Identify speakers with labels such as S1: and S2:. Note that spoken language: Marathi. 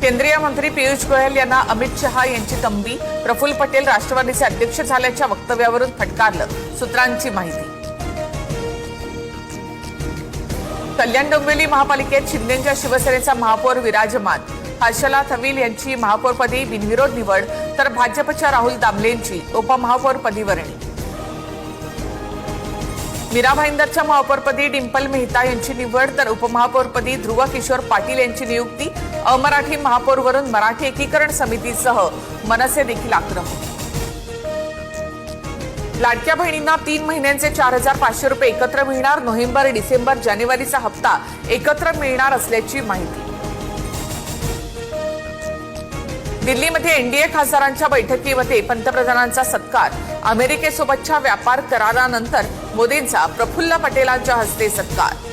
S1: केंद्रीय मंत्री पियुष गोयल यांना अमित शहा यांची तंबी. प्रफुल्ल पटेल राष्ट्रवादीचे अध्यक्ष झाल्याच्या वक्तव्यावरून फटकारलं. सूत्रांची माहिती. कल्याण डोंबिवली महापालिकेत शिंदेंच्या शिवसेनेचा महापौर विराजमान. हर्षला थविल यांची महापौरपदी बिनविरोध निवड, तर भाजपच्या राहुल दामलेंची उपमहापौरपदी वर्णी. मीरा भाईंदरच्या महापौरपदी डिंपल मेहता यांची निवड, तर उपमहापौरपदी ध्रुव किशोर पाटील यांची नियुक्ती. अमराठी महापौरवरून मराठी एकीकरण समितीसह मनसे देखील आग्रह. लाडक्या बहिणींना 3 महिन्यांचे 4,500 रुपये एकत्र मिळणार. नोव्हेंबर, डिसेंबर, जानेवारीचा हप्ता एकत्र मिळणार असल्याची माहिती. दिल्लीमध्ये एनडीए खासदारांच्या बैठकीमध्ये पंतप्रधानांचा सत्कार. अमेरिकेसोबतच्या व्यापार करारानंतर मोदींचा प्रफुल्ल पटेलांच्या हस्ते सत्कार.